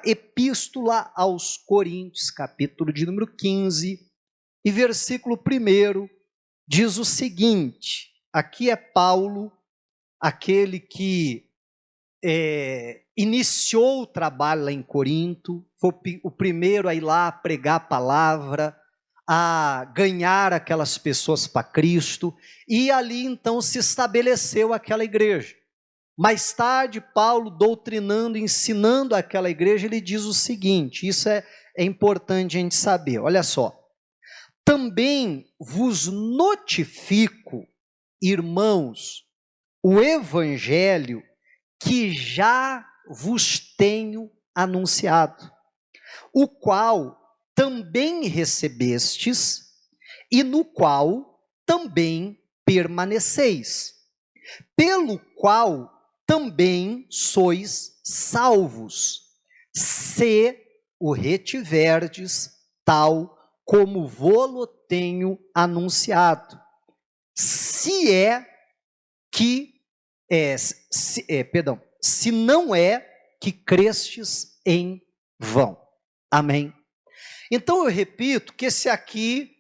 Epístola aos Coríntios, capítulo de número 15, e versículo 1, diz o seguinte, aqui é Paulo, aquele que iniciou o trabalho lá em Corinto, foi o primeiro a ir lá pregar a palavra, a ganhar aquelas pessoas para Cristo, e ali então se estabeleceu aquela igreja. Mais tarde, Paulo, doutrinando, ensinando aquela igreja, ele diz o seguinte, isso é importante a gente saber, olha só. Também vos notifico, irmãos, o evangelho que já vos tenho anunciado, o qual também recebestes e no qual também permaneceis, pelo qual também sois salvos, se o retiverdes tal como vô-lo tenho anunciado, se não é que crestes em vão. Amém? Então eu repito que esse aqui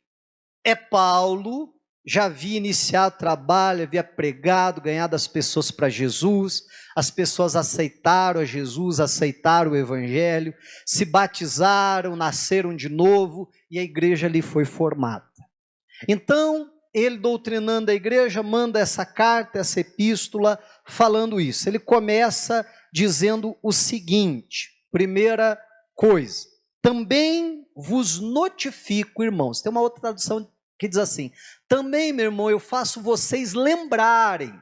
é Paulo, já havia iniciado o trabalho, havia pregado, ganhado as pessoas para Jesus, as pessoas aceitaram a Jesus, aceitaram o Evangelho, se batizaram, nasceram de novo e a igreja ali foi formada. Então, ele doutrinando a igreja, manda essa carta, essa epístola, falando isso. Ele começa dizendo o seguinte, primeira coisa, também vos notifico, irmãos, tem uma outra tradução que diz assim, também, meu irmão, eu faço vocês lembrarem,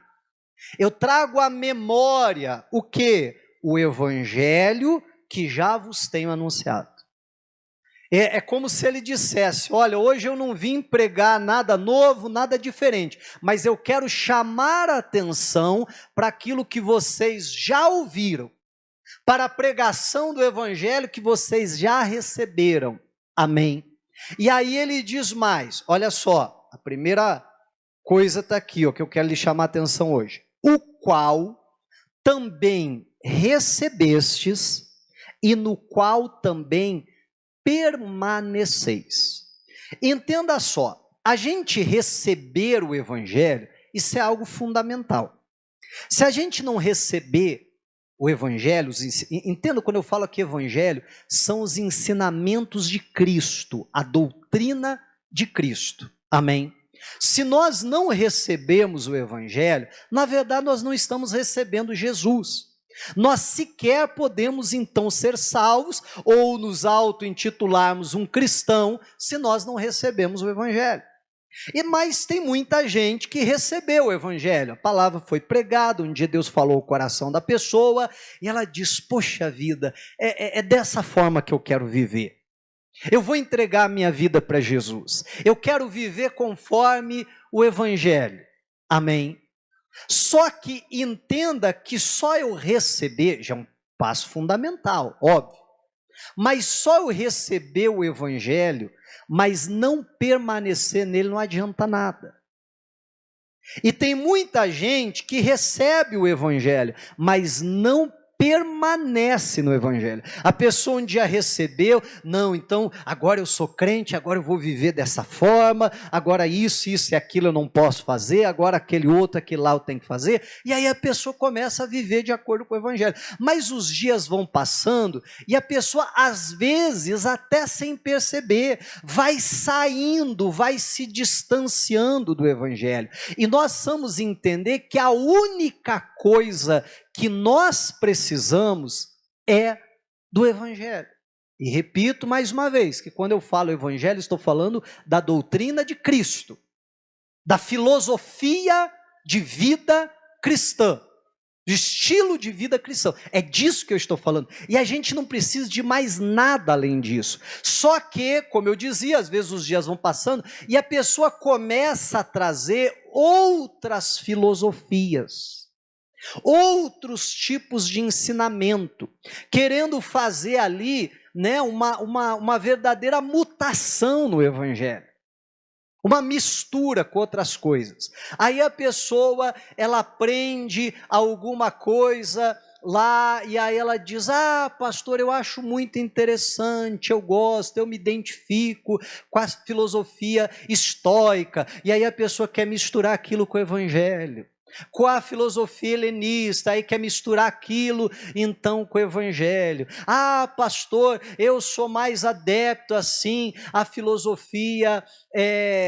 eu trago à memória o quê? O evangelho que já vos tenho anunciado. É como se ele dissesse, olha, hoje eu não vim pregar nada novo, nada diferente, mas eu quero chamar a atenção para aquilo que vocês já ouviram, para a pregação do evangelho que vocês já receberam. Amém? E aí ele diz mais, olha só, a primeira coisa está aqui, que eu quero lhe chamar a atenção hoje. O qual também recebestes e no qual também permaneceis. Entenda só, a gente receber o evangelho, isso é algo fundamental. Se a gente não receber o evangelho, entenda quando eu falo aqui evangelho, são os ensinamentos de Cristo, a doutrina de Cristo. Amém? Se nós não recebemos o evangelho, na verdade nós não estamos recebendo Jesus. Nós sequer podemos então ser salvos ou nos auto-intitularmos um cristão se nós não recebemos o evangelho. Mas tem muita gente que recebeu o evangelho, a palavra foi pregada, um dia Deus falou o coração da pessoa e ela diz, poxa vida, é dessa forma que eu quero viver. Eu vou entregar a minha vida para Jesus, eu quero viver conforme o evangelho. Amém? Só que entenda que só eu receber, já é um passo fundamental, óbvio, mas só eu receber o evangelho, mas não permanecer nele não adianta nada. E tem muita gente que recebe o evangelho, mas não permanece no evangelho. A pessoa um dia recebeu, não, então agora eu sou crente, agora eu vou viver dessa forma, agora isso e aquilo eu não posso fazer, agora aquele outro, aquele lá eu tenho que fazer, e aí a pessoa começa a viver de acordo com o evangelho. Mas os dias vão passando e a pessoa às vezes até sem perceber, vai saindo, vai se distanciando do evangelho. E nós vamos entender que a única coisa que nós precisamos é do evangelho. E repito mais uma vez, que quando eu falo evangelho, estou falando da doutrina de Cristo, da filosofia de vida cristã, do estilo de vida cristão. É disso que eu estou falando. E a gente não precisa de mais nada além disso. Só que, como eu dizia, às vezes os dias vão passando e a pessoa começa a trazer outras filosofias, outros tipos de ensinamento, querendo fazer ali, né, uma verdadeira mutação no evangelho, uma mistura com outras coisas. Aí a pessoa, ela aprende alguma coisa lá, e aí ela diz: ah, pastor, eu acho muito interessante, eu gosto, eu me identifico com a filosofia estoica, e aí a pessoa quer misturar aquilo com o evangelho, com a filosofia helenista, aí quer misturar aquilo então com o evangelho. Ah, pastor, eu sou mais adepto assim à filosofia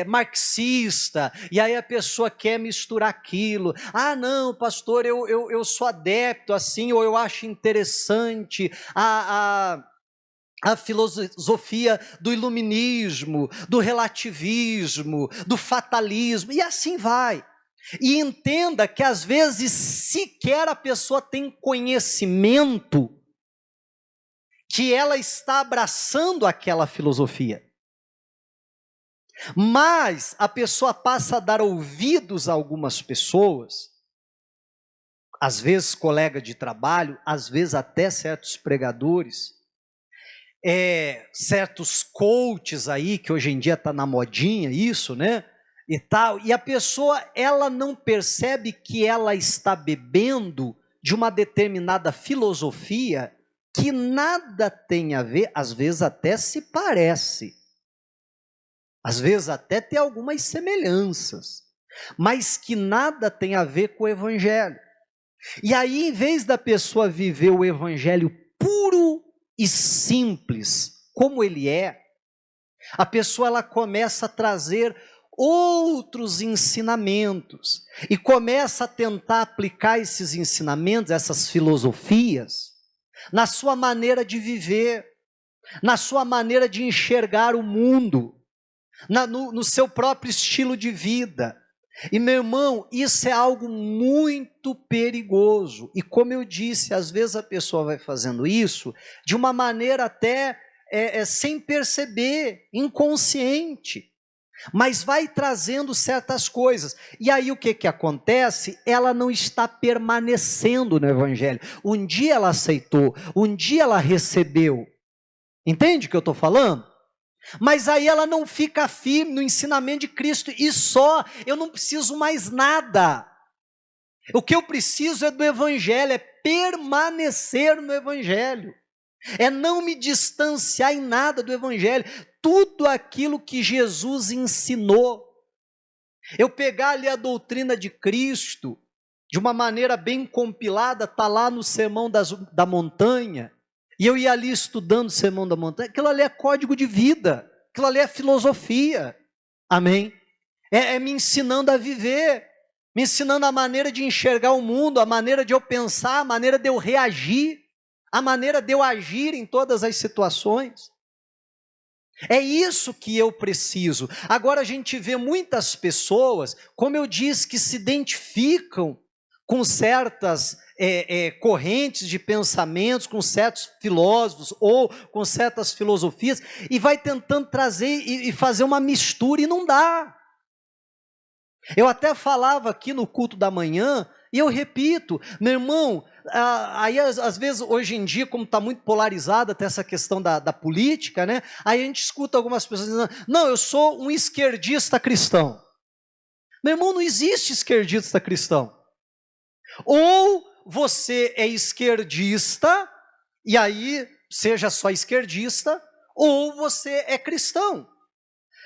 marxista, e aí a pessoa quer misturar aquilo. Ah, não, pastor, eu sou adepto assim, ou eu acho interessante a filosofia do iluminismo, do relativismo, do fatalismo, e assim vai. E entenda que às vezes sequer a pessoa tem conhecimento que ela está abraçando aquela filosofia. Mas a pessoa passa a dar ouvidos a algumas pessoas, às vezes colega de trabalho, às vezes até certos pregadores, certos coaches aí, que hoje em dia está na modinha isso, né? E tal, e a pessoa, ela não percebe que ela está bebendo de uma determinada filosofia que nada tem a ver, às vezes até se parece, às vezes até tem algumas semelhanças, mas que nada tem a ver com o evangelho. E aí, em vez da pessoa viver o evangelho puro e simples, como ele é, a pessoa ela começa a trazer outros ensinamentos e começa a tentar aplicar esses ensinamentos, essas filosofias, na sua maneira de viver, na sua maneira de enxergar o mundo, no seu próprio estilo de vida. E meu irmão, isso é algo muito perigoso, e como eu disse, às vezes a pessoa vai fazendo isso de uma maneira até sem perceber, inconsciente, mas vai trazendo certas coisas, e aí o que acontece? Ela não está permanecendo no evangelho. Um dia ela aceitou, um dia ela recebeu, entende o que eu estou falando? Mas aí ela não fica firme no ensinamento de Cristo, e só, eu não preciso mais nada, o que eu preciso é do evangelho, é permanecer no evangelho, é não me distanciar em nada do evangelho, tudo aquilo que Jesus ensinou, eu pegar ali a doutrina de Cristo, de uma maneira bem compilada, está lá no Sermão da Montanha, e eu ia ali estudando o Sermão da Montanha, aquilo ali é código de vida, aquilo ali é filosofia, amém? É me ensinando a viver, me ensinando a maneira de enxergar o mundo, a maneira de eu pensar, a maneira de eu reagir, a maneira de eu agir em todas as situações. É isso que eu preciso. Agora a gente vê muitas pessoas, como eu disse, que se identificam com certas correntes de pensamentos, com certos filósofos ou com certas filosofias, e vai tentando trazer e fazer uma mistura, e não dá. Eu até falava aqui no culto da manhã, e eu repito, meu irmão, aí às vezes hoje em dia, como está muito polarizada até essa questão da política, né? Aí a gente escuta algumas pessoas dizendo: não, eu sou um esquerdista cristão. Meu irmão, não existe esquerdista cristão. Ou você é esquerdista, e aí seja só esquerdista, ou você é cristão.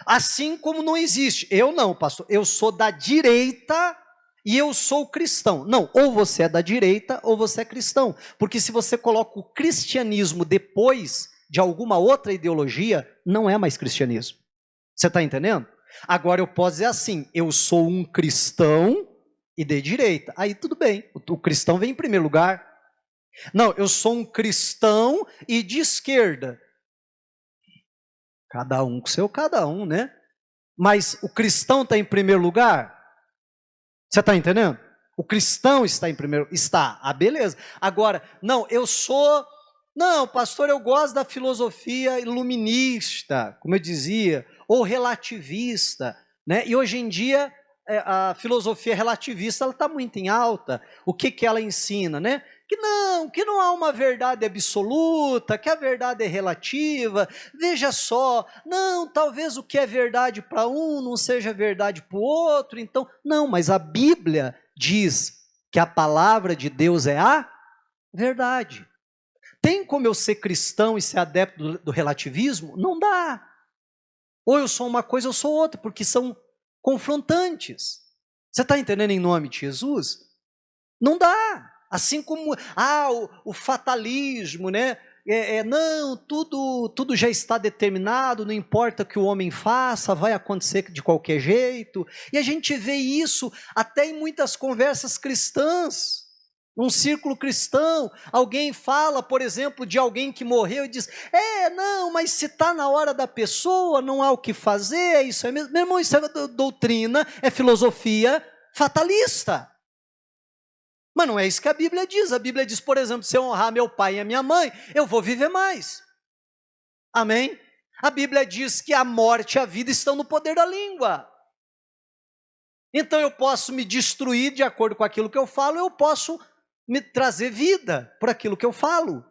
Assim como não existe, eu não, pastor, eu sou da direita e eu sou cristão. Não, ou você é da direita ou você é cristão, porque se você coloca o cristianismo depois de alguma outra ideologia, não é mais cristianismo. Você está entendendo? Agora eu posso dizer assim: eu sou um cristão e de direita. Aí tudo bem, o cristão vem em primeiro lugar. Não, eu sou um cristão e de esquerda. Cada um com seu cada um, né? Mas o cristão está em primeiro lugar? Você está entendendo? O cristão está em primeiro, está, beleza. Agora, não, não, pastor, eu gosto da filosofia iluminista, como eu dizia, ou relativista, né? E hoje em dia, a filosofia relativista, ela está muito em alta. O que ela ensina, né? Que não há uma verdade absoluta, que a verdade é relativa, veja só, não, talvez o que é verdade para um não seja verdade para o outro, então, não, mas a Bíblia diz que a palavra de Deus é a verdade. Tem como eu ser cristão e ser adepto do relativismo? Não dá. Ou eu sou uma coisa ou eu sou outra, porque são confrontantes. Você está entendendo em nome de Jesus? Não dá. Assim como o fatalismo, né? Não, tudo já está determinado, não importa o que o homem faça, vai acontecer de qualquer jeito. E a gente vê isso até em muitas conversas cristãs. Num círculo cristão, alguém fala, por exemplo, de alguém que morreu e diz, não, mas se está na hora da pessoa, não há o que fazer, isso é mesmo. Meu irmão, isso é doutrina, é filosofia fatalista. Mas não é isso que a Bíblia diz. A Bíblia diz, por exemplo, se eu honrar meu pai e a minha mãe, eu vou viver mais. Amém? A Bíblia diz que a morte e a vida estão no poder da língua. Então eu posso me destruir de acordo com aquilo que eu falo, eu posso me trazer vida por aquilo que eu falo.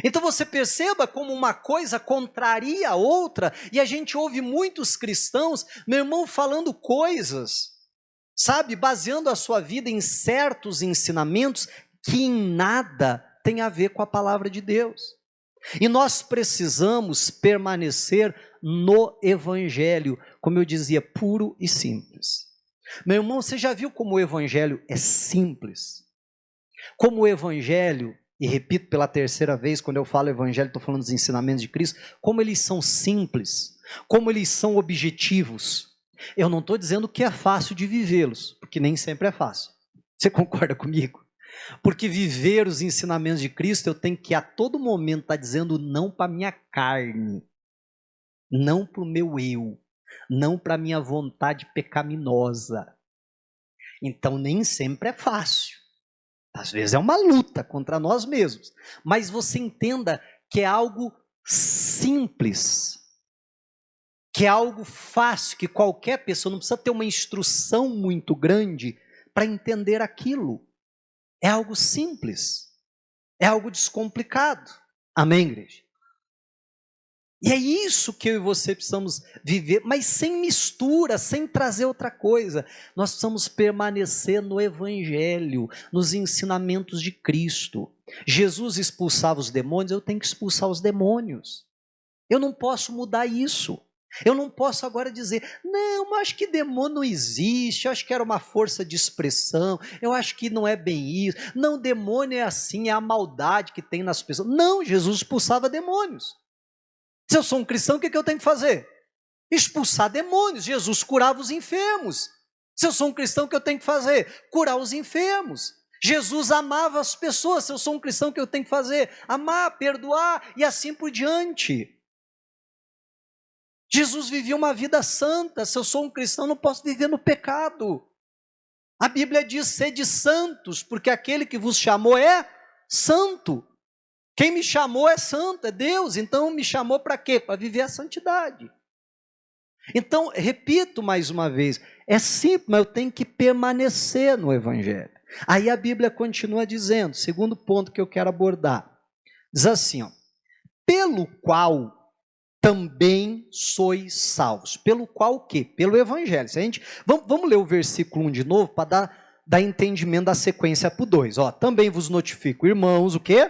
Então você perceba como uma coisa contraria a outra, e a gente ouve muitos cristãos, meu irmão, falando coisas, sabe, baseando a sua vida em certos ensinamentos que em nada tem a ver com a palavra de Deus. E nós precisamos permanecer no Evangelho, como eu dizia, puro e simples. Meu irmão, você já viu como o Evangelho é simples? Como o Evangelho, e repito pela terceira vez, quando eu falo Evangelho, estou falando dos ensinamentos de Cristo, como eles são simples, como eles são objetivos. Eu não estou dizendo que é fácil de vivê-los, porque nem sempre é fácil. Você concorda comigo? Porque viver os ensinamentos de Cristo, eu tenho que a todo momento estar dizendo não para a minha carne, não para o meu eu, não para a minha vontade pecaminosa. Então nem sempre é fácil. Às vezes é uma luta contra nós mesmos. Mas você entenda que é algo simples, que é algo fácil, que qualquer pessoa não precisa ter uma instrução muito grande para entender aquilo. É algo simples, é algo descomplicado. Amém, igreja? E é isso que eu e você precisamos viver, mas sem mistura, sem trazer outra coisa. Nós precisamos permanecer no Evangelho, nos ensinamentos de Cristo. Jesus expulsava os demônios, eu tenho que expulsar os demônios. Eu não posso mudar isso. Eu não posso agora dizer, não, mas acho que demônio não existe, eu acho que era uma força de expressão, eu acho que não é bem isso. Não, demônio é assim, é a maldade que tem nas pessoas. Não, Jesus expulsava demônios. Se eu sou um cristão, o que eu tenho que fazer? Expulsar demônios. Jesus curava os enfermos. Se eu sou um cristão, o que eu tenho que fazer? Curar os enfermos. Jesus amava as pessoas. Se eu sou um cristão, o que eu tenho que fazer? Amar, perdoar e assim por diante. Jesus vivia uma vida santa. Se eu sou um cristão, não posso viver no pecado. A Bíblia diz, sede santos, porque aquele que vos chamou é santo. Quem me chamou é santo, é Deus, então me chamou para quê? Para viver a santidade. Então, repito mais uma vez, é simples, mas eu tenho que permanecer no Evangelho. Aí a Bíblia continua dizendo, segundo ponto que eu quero abordar, diz assim, pelo qual também sois salvos. Pelo qual o quê? Pelo Evangelho. Se a gente, vamos ler o versículo 1 de novo, para dar entendimento da sequência para o 2. Também vos notifico, irmãos, o quê?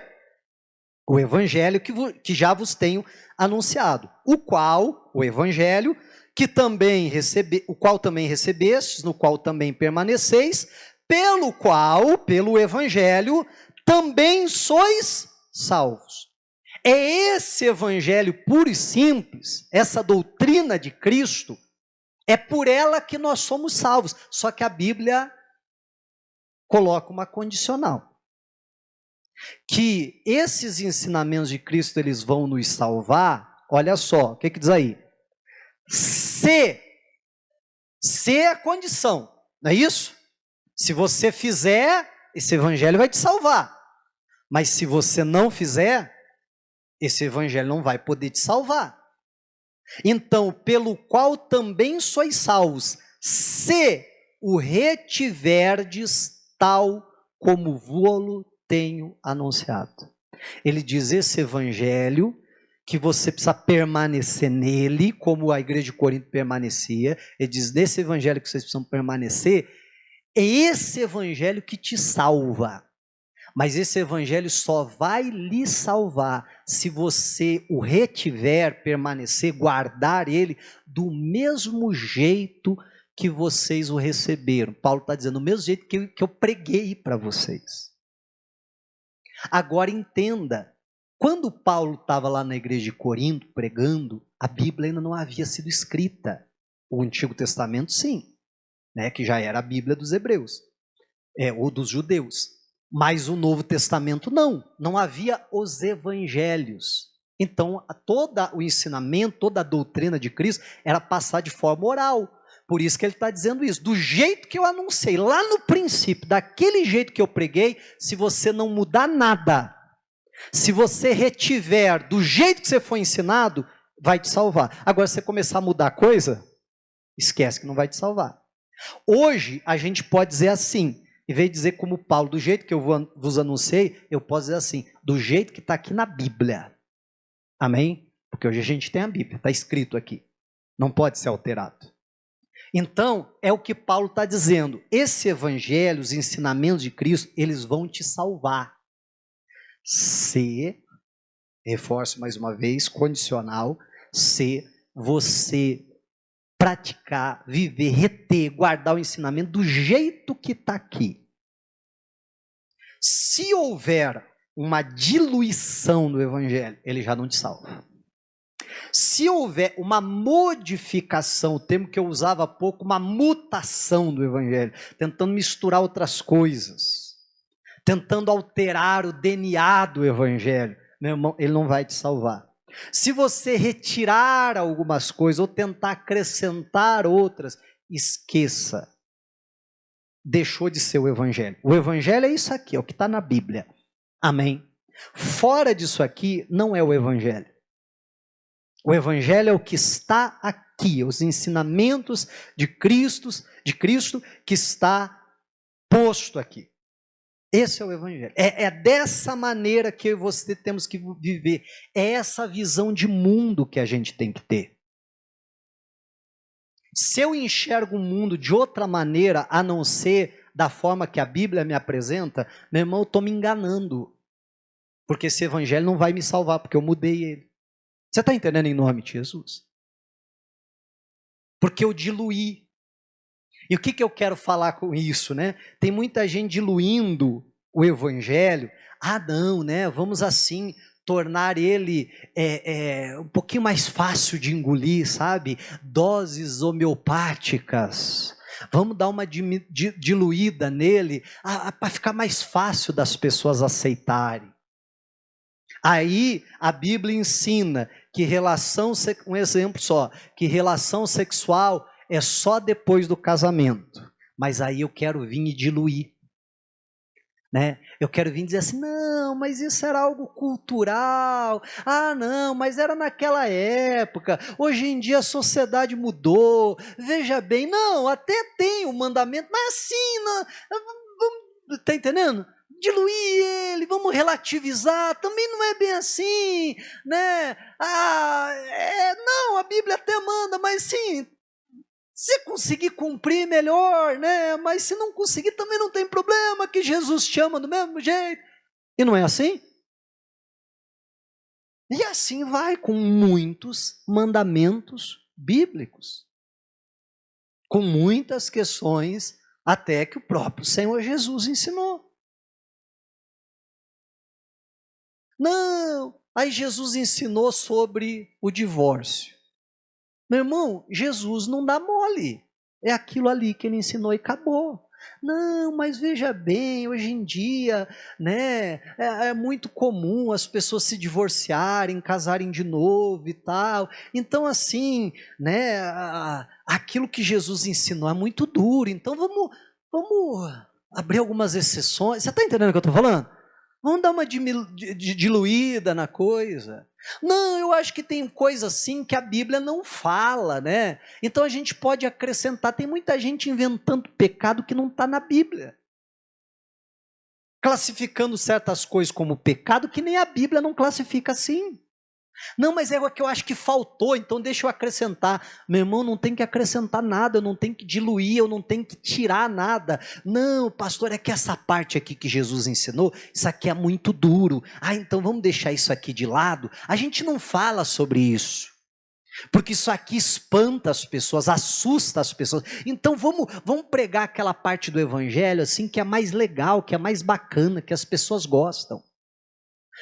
O Evangelho que já vos tenho anunciado, o Evangelho, o qual também recebestes, no qual também permaneceis, pelo Evangelho, também sois salvos. É esse Evangelho puro e simples, essa doutrina de Cristo, é por ela que nós somos salvos, só que a Bíblia coloca uma condicional. Que esses ensinamentos de Cristo, eles vão nos salvar, olha só, o que diz aí? Se é a condição, não é isso? Se você fizer, esse evangelho vai te salvar. Mas se você não fizer, esse evangelho não vai poder te salvar. Então, pelo qual também sois salvos, se o retiverdes tal como vô-lo tenho anunciado. Ele diz, esse evangelho, que você precisa permanecer nele, como a igreja de Corinto permanecia, ele diz, nesse evangelho que vocês precisam permanecer, é esse evangelho que te salva. Mas esse evangelho só vai lhe salvar se você o retiver, permanecer, guardar ele do mesmo jeito que vocês o receberam. Paulo está dizendo, do mesmo jeito que eu preguei para vocês. Agora entenda, quando Paulo estava lá na igreja de Corinto pregando, a Bíblia ainda não havia sido escrita. O Antigo Testamento sim, né, que já era a Bíblia dos hebreus, ou dos judeus. Mas o Novo Testamento não havia os evangelhos. Então, todo o ensinamento, toda a doutrina de Cristo era passar de forma oral. Por isso que ele está dizendo isso. Do jeito que eu anunciei, lá no princípio, daquele jeito que eu preguei, se você não mudar nada, se você retiver do jeito que você foi ensinado, vai te salvar. Agora, se você começar a mudar a coisa, esquece que não vai te salvar. Hoje, a gente pode dizer assim, em vez de dizer como Paulo, do jeito que eu vos anunciei, eu posso dizer assim, do jeito que está aqui na Bíblia. Amém? Porque hoje a gente tem a Bíblia, está escrito aqui. Não pode ser alterado. Então, é o que Paulo está dizendo. Esse evangelho, os ensinamentos de Cristo, eles vão te salvar. Se, reforço mais uma vez, condicional, se você praticar, viver, reter, guardar o ensinamento do jeito que está aqui. Se houver uma diluição do evangelho, ele já não te salva. Se houver uma modificação, o termo que eu usava há pouco, uma mutação do evangelho, tentando misturar outras coisas, tentando alterar o DNA do evangelho, meu irmão, ele não vai te salvar. Se você retirar algumas coisas ou tentar acrescentar outras, esqueça. Deixou de ser o evangelho. O evangelho é isso aqui, é o que está na Bíblia. Amém? Fora disso aqui, não é o evangelho. O evangelho é o que está aqui, os ensinamentos de Cristo que está posto aqui. Esse é o evangelho. É dessa maneira que eu e você temos que viver. É essa visão de mundo que a gente tem que ter. Se eu enxergo o mundo de outra maneira, a não ser da forma que a Bíblia me apresenta, meu irmão, eu estou me enganando. Porque esse evangelho não vai me salvar, porque eu mudei ele. Você está entendendo em nome de Jesus? Porque eu diluí. E o que eu quero falar com isso, né? Tem muita gente diluindo o evangelho. Ah, não, né? Vamos assim tornar ele um pouquinho mais fácil de engolir, sabe? Doses homeopáticas. Vamos dar uma diluída nele para ficar mais fácil das pessoas aceitarem. Aí a Bíblia ensina que um exemplo só, que relação sexual é só depois do casamento. Mas aí eu quero vir e diluir. Né? Eu quero vir dizer assim, não, mas isso era algo cultural. Ah, não, mas era naquela época. Hoje em dia a sociedade mudou. Veja bem, não, até tem o mandamento, mas assim, não, tá entendendo? Diluir ele, vamos relativizar, também não é bem assim, né? Não, a Bíblia até manda, mas sim, se conseguir cumprir, melhor, né? Mas se não conseguir, também não tem problema, que Jesus te ama do mesmo jeito. E não é assim? E assim vai com muitos mandamentos bíblicos. Com muitas questões, até que o próprio Senhor Jesus ensinou. Não, aí Jesus ensinou sobre o divórcio. Meu irmão, Jesus não dá mole. É aquilo ali que ele ensinou e acabou. Não, mas veja bem, hoje em dia, né, é muito comum as pessoas se divorciarem, casarem de novo e tal. Então, assim, né, aquilo que Jesus ensinou é muito duro. Então, vamos abrir algumas exceções. Você está entendendo o que eu estou falando? Vamos dar uma diluída na coisa. Não, eu acho que tem coisa assim que a Bíblia não fala, né? Então a gente pode acrescentar. Tem muita gente inventando pecado que não está na Bíblia. Classificando certas coisas como pecado que nem a Bíblia não classifica assim. Não, mas é o que eu acho que faltou, então deixa eu acrescentar. Meu irmão, não tem que acrescentar nada, eu não tenho que diluir, eu não tenho que tirar nada. Não, pastor, é que essa parte aqui que Jesus ensinou, isso aqui é muito duro. Então vamos deixar isso aqui de lado. A gente não fala sobre isso, porque isso aqui espanta as pessoas, assusta as pessoas. Então vamos pregar aquela parte do evangelho assim que é mais legal, que é mais bacana, que as pessoas gostam.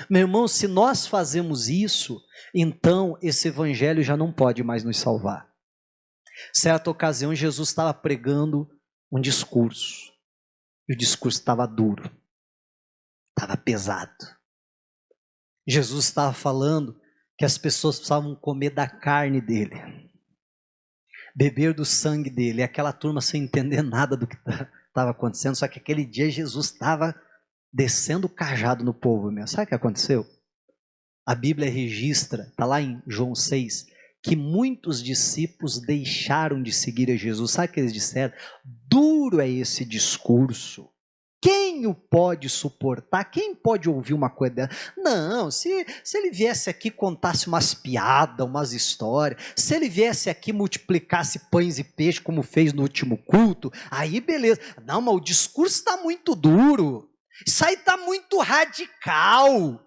Meu irmão, se nós fazemos isso, então esse evangelho já não pode mais nos salvar. Certa ocasião, Jesus estava pregando um discurso, e o discurso estava duro, estava pesado. Jesus estava falando que as pessoas precisavam comer da carne dele, beber do sangue dele, e aquela turma sem entender nada do que estava acontecendo, só que aquele dia Jesus estava descendo o cajado no povo mesmo. Sabe o que aconteceu? A Bíblia registra, está lá em João 6, que muitos discípulos deixaram de seguir a Jesus. Sabe o que eles disseram? Duro é esse discurso. Quem o pode suportar? Quem pode ouvir uma coisa dessa? Não, se ele viesse aqui e contasse umas piadas, umas histórias, se ele viesse aqui e multiplicasse pães e peixes, como fez no último culto, aí beleza. Não, mas o discurso está muito duro. Isso aí está muito radical.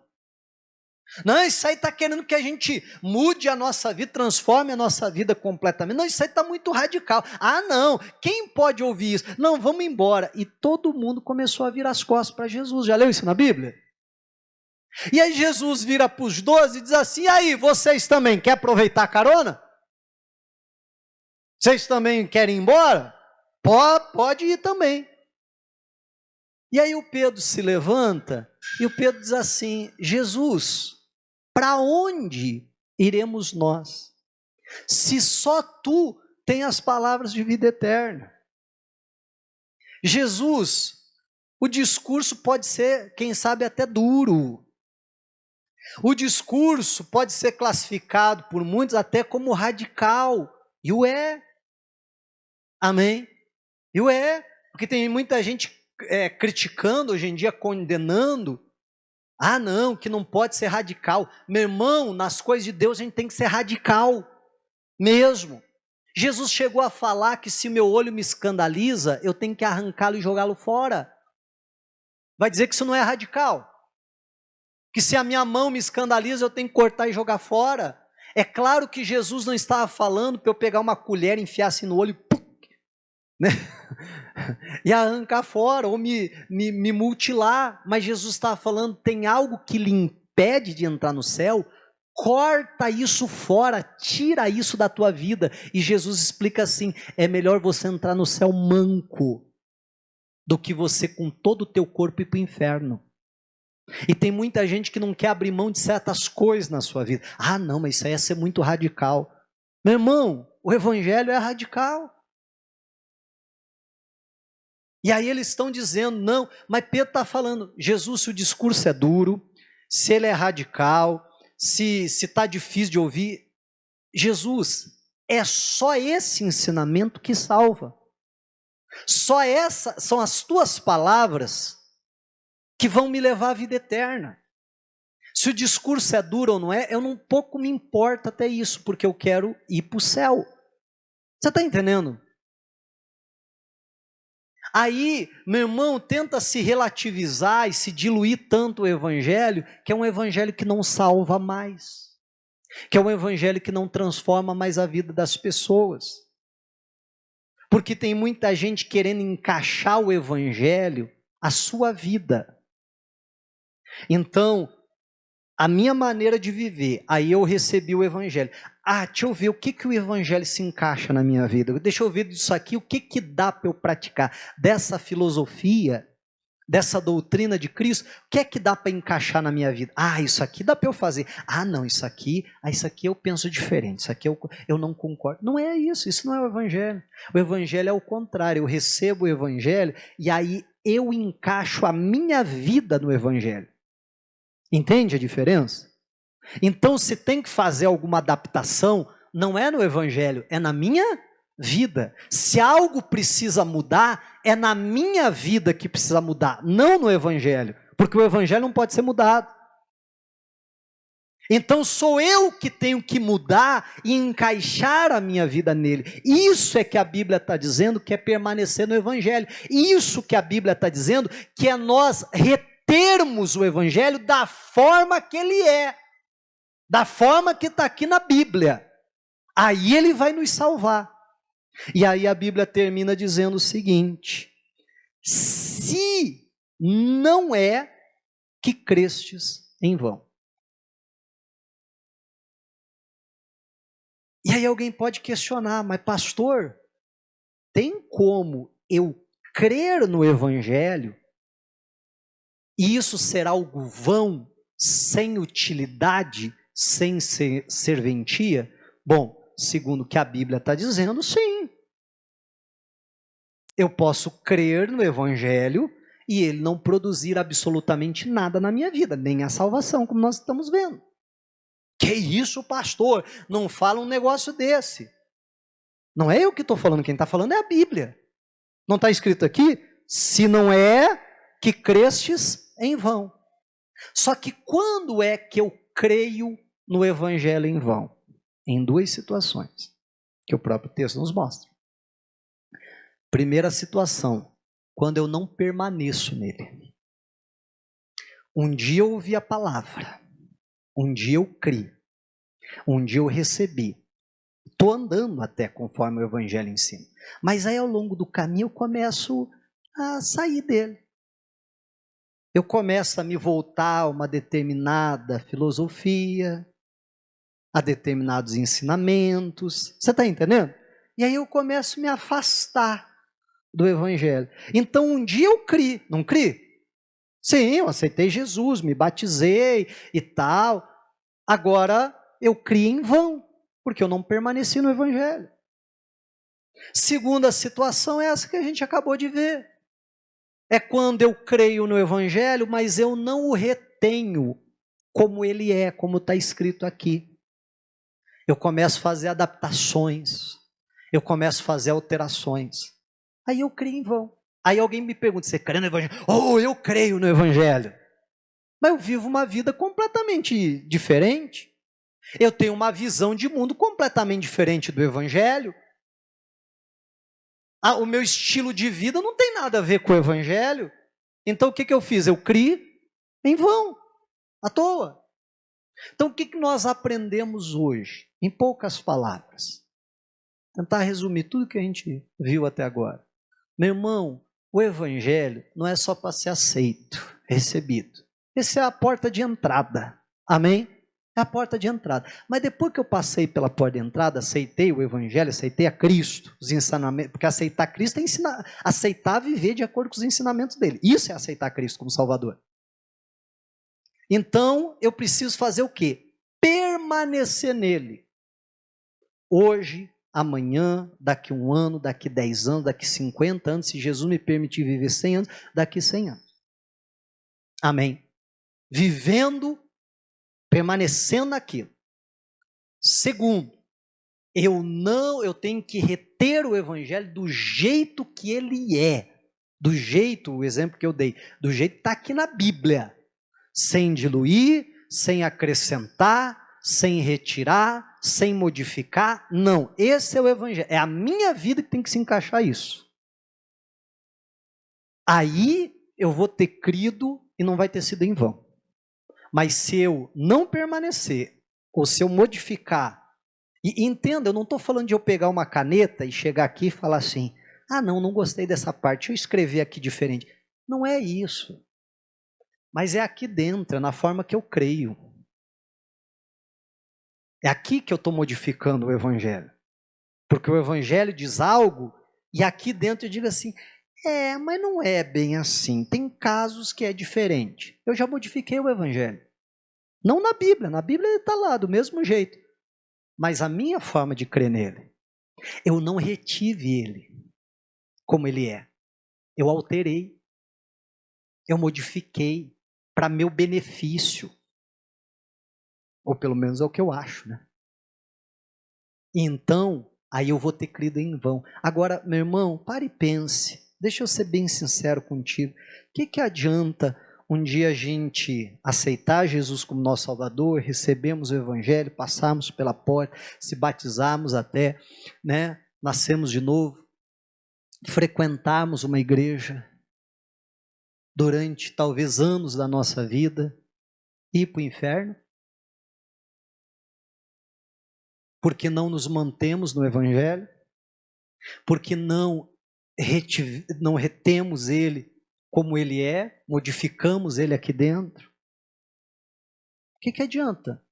Não, isso aí está querendo que a gente mude a nossa vida, transforme a nossa vida completamente. Não, isso aí está muito radical. Não, quem pode ouvir isso? Não, vamos embora. E todo mundo começou a virar as costas para Jesus. Já leu isso na Bíblia? E aí Jesus vira para os 12 e diz assim: e aí, vocês também querem aproveitar a carona? Vocês também querem ir embora? Pode ir também. E aí o Pedro se levanta e o Pedro diz assim: Jesus, para onde iremos nós? Se só tu tem as palavras de vida eterna. Jesus, o discurso pode ser, quem sabe, até duro. O discurso pode ser classificado por muitos até como radical. E o é. Amém? E o é. Porque tem muita gente criticando hoje em dia, condenando. Não, que não pode ser radical. Meu irmão, nas coisas de Deus a gente tem que ser radical mesmo. Jesus chegou a falar que se meu olho me escandaliza, eu tenho que arrancá-lo e jogá-lo fora. Vai dizer que isso não é radical? Que se a minha mão me escandaliza, eu tenho que cortar e jogar fora? É claro que Jesus não estava falando para eu pegar uma colher e enfiar assim no olho, né? E arrancar fora, ou me mutilar. Mas Jesus estava falando, tem algo que lhe impede de entrar no céu? Corta isso fora, tira isso da tua vida. E Jesus explica assim: é melhor você entrar no céu manco, do que você com todo o teu corpo ir para o inferno. E tem muita gente que não quer abrir mão de certas coisas na sua vida. Não, mas isso aí ia ser muito radical. Meu irmão, o evangelho é radical. E aí eles estão dizendo: não, mas Pedro está falando, Jesus, se o discurso é duro, se ele é radical, se está difícil de ouvir, Jesus, é só esse ensinamento que salva. Só essas são as tuas palavras que vão me levar à vida eterna. Se o discurso é duro ou não é, eu não pouco me importa até isso, porque eu quero ir para o céu. Você está entendendo? Aí, meu irmão, tenta se relativizar e se diluir tanto o evangelho, que é um evangelho que não salva mais, que é um evangelho que não transforma mais a vida das pessoas. Porque tem muita gente querendo encaixar o evangelho à sua vida. Então, a minha maneira de viver, aí eu recebi o evangelho. Deixa eu ver o que o evangelho se encaixa na minha vida. Deixa eu ver disso aqui, o que dá para eu praticar. Dessa filosofia, dessa doutrina de Cristo, o que é que dá para encaixar na minha vida? Isso aqui dá para eu fazer. Não, isso aqui eu penso diferente, isso aqui eu não concordo. Não é isso, isso não é o evangelho. O evangelho é o contrário, eu recebo o evangelho e aí eu encaixo a minha vida no evangelho. Entende a diferença? Então, se tem que fazer alguma adaptação, não é no evangelho, é na minha vida. Se algo precisa mudar, é na minha vida que precisa mudar, não no evangelho, porque o evangelho não pode ser mudado. Então sou eu que tenho que mudar e encaixar a minha vida nele. Isso é que a Bíblia está dizendo que é permanecer no Evangelho. Isso que a Bíblia está dizendo que é nós retermos o Evangelho da forma que ele é. Da forma que está aqui na Bíblia. Aí ele vai nos salvar. E aí a Bíblia termina dizendo o seguinte: se não é que crestes em vão. E aí alguém pode questionar, mas pastor, tem como eu crer no Evangelho e isso ser algo vão, sem utilidade, sem serventia? Bom, segundo o que a Bíblia está dizendo, sim. Eu posso crer no Evangelho e ele não produzir absolutamente nada na minha vida, nem a salvação, como nós estamos vendo. Que isso, pastor? Não fala um negócio desse. Não é eu que estou falando, quem está falando é a Bíblia. Não está escrito aqui? Se não é que crestes em vão. Só que quando é que eu creio no Evangelho em vão? Em duas situações, que o próprio texto nos mostra. Primeira situação, quando eu não permaneço nele. Um dia eu ouvi a palavra, um dia eu criei, um dia eu recebi. Estou andando até conforme o Evangelho ensina. Mas aí ao longo do caminho eu começo a sair dele. Eu começo a me voltar a uma determinada filosofia, a determinados ensinamentos. Você está entendendo? E aí eu começo a me afastar do Evangelho. Então um dia eu criei, não criei? Sim, eu aceitei Jesus, me batizei e tal. Agora eu criei em vão, porque eu não permaneci no Evangelho. Segunda situação é essa que a gente acabou de ver. É quando eu creio no Evangelho, mas eu não o retenho como ele é, como está escrito aqui. Eu começo a fazer adaptações, eu começo a fazer alterações. Aí eu creio em vão. Aí alguém me pergunta, você crê no Evangelho? Oh, eu creio no Evangelho. Mas eu vivo uma vida completamente diferente. Eu tenho uma visão de mundo completamente diferente do Evangelho. O meu estilo de vida não tem nada a ver com o Evangelho. Então o que eu fiz? Eu criei em vão, à toa. Então o que nós aprendemos hoje? Em poucas palavras. Tentar resumir tudo que a gente viu até agora. Meu irmão, o Evangelho não é só para ser aceito, recebido. Essa é a porta de entrada. Amém? É a porta de entrada. Mas depois que eu passei pela porta de entrada, aceitei o Evangelho, aceitei a Cristo, os ensinamentos, porque aceitar Cristo é aceitar viver de acordo com os ensinamentos dele. Isso é aceitar Cristo como Salvador. Então, eu preciso fazer o quê? Permanecer nele. Hoje, amanhã, daqui 1 ano, daqui 10 anos, daqui 50 anos, se Jesus me permitir viver 100 anos, daqui 100 anos. Amém? Vivendo, permanecendo naquilo. Segundo, eu tenho que reter o Evangelho do jeito que ele é. Do jeito, o exemplo que eu dei, do jeito que está aqui na Bíblia. Sem diluir, sem acrescentar, sem retirar, sem modificar. Não, esse é o Evangelho. É a minha vida que tem que se encaixar isso. Aí eu vou ter crido e não vai ter sido em vão. Mas se eu não permanecer, ou se eu modificar, e entenda, eu não estou falando de eu pegar uma caneta e chegar aqui e falar assim, não gostei dessa parte, deixa eu escrever aqui diferente. Não é isso. Mas é aqui dentro, é na forma que eu creio. É aqui que eu estou modificando o Evangelho. Porque o Evangelho diz algo, e aqui dentro eu digo assim, mas não é bem assim. Tem casos que é diferente. Eu já modifiquei o Evangelho. Não na Bíblia ele está lá do mesmo jeito. Mas a minha forma de crer nele, eu não retive ele como ele é. Eu alterei. Eu modifiquei para meu benefício. Ou pelo menos é o que eu acho, né? Então, aí eu vou ter crido em vão. Agora, meu irmão, pare e pense. Deixa eu ser bem sincero contigo. O que adianta um dia a gente aceitar Jesus como nosso Salvador, recebemos o Evangelho, passamos pela porta, se batizarmos até, né? Nascemos de novo, frequentarmos uma igreja durante talvez anos da nossa vida, ir para o inferno, porque não nos mantemos no Evangelho, porque não retemos ele como ele é, modificamos ele aqui dentro. O que adianta?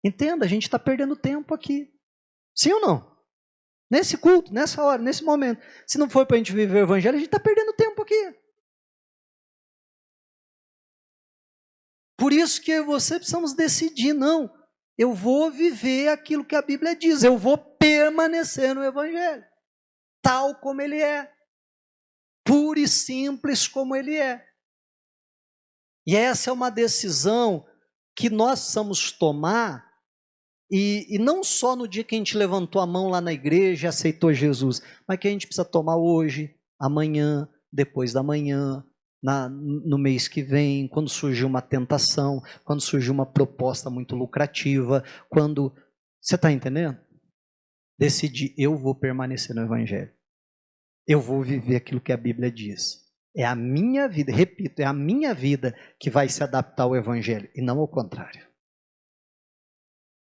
Entenda, a gente está perdendo tempo aqui. Sim ou não? Nesse culto, nessa hora, nesse momento. Se não for para a gente viver o Evangelho, a gente está perdendo tempo aqui. Por isso que eu e você precisamos decidir, não, eu vou viver aquilo que a Bíblia diz, eu vou permanecer no Evangelho, tal como ele é, puro e simples como ele é. E essa é uma decisão que nós precisamos tomar, e não só no dia que a gente levantou a mão lá na igreja e aceitou Jesus, mas que a gente precisa tomar hoje, amanhã, depois da manhã, no mês que vem, quando surgir uma tentação, quando surgir uma proposta muito lucrativa, quando... Você está entendendo? Decidir, eu vou permanecer no Evangelho. Eu vou viver aquilo que a Bíblia diz. É a minha vida, repito, é a minha vida que vai se adaptar ao Evangelho, e não ao contrário.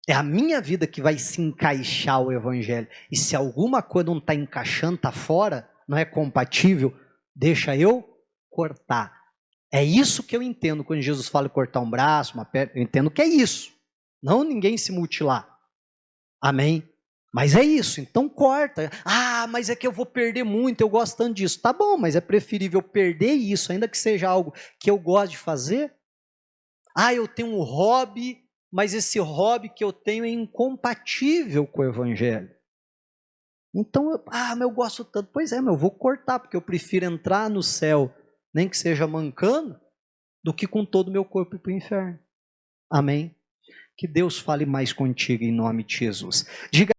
É a minha vida que vai se encaixar ao Evangelho. E se alguma coisa não está encaixando, está fora, não é compatível, deixa eu cortar. É isso que eu entendo quando Jesus fala cortar um braço, uma perna. Eu entendo que é isso. Não ninguém se mutilar. Amém? Mas é isso, então corta. Ah, mas é que eu vou perder muito, eu gosto tanto disso. Tá bom, mas é preferível perder isso, ainda que seja algo que eu gosto de fazer. Ah, eu tenho um hobby, mas esse hobby que eu tenho é incompatível com o Evangelho. Então, mas eu gosto tanto. Pois é, mas eu vou cortar, porque eu prefiro entrar no céu, nem que seja mancando, do que com todo o meu corpo ir para o inferno. Amém? Que Deus fale mais contigo em nome de Jesus. Diga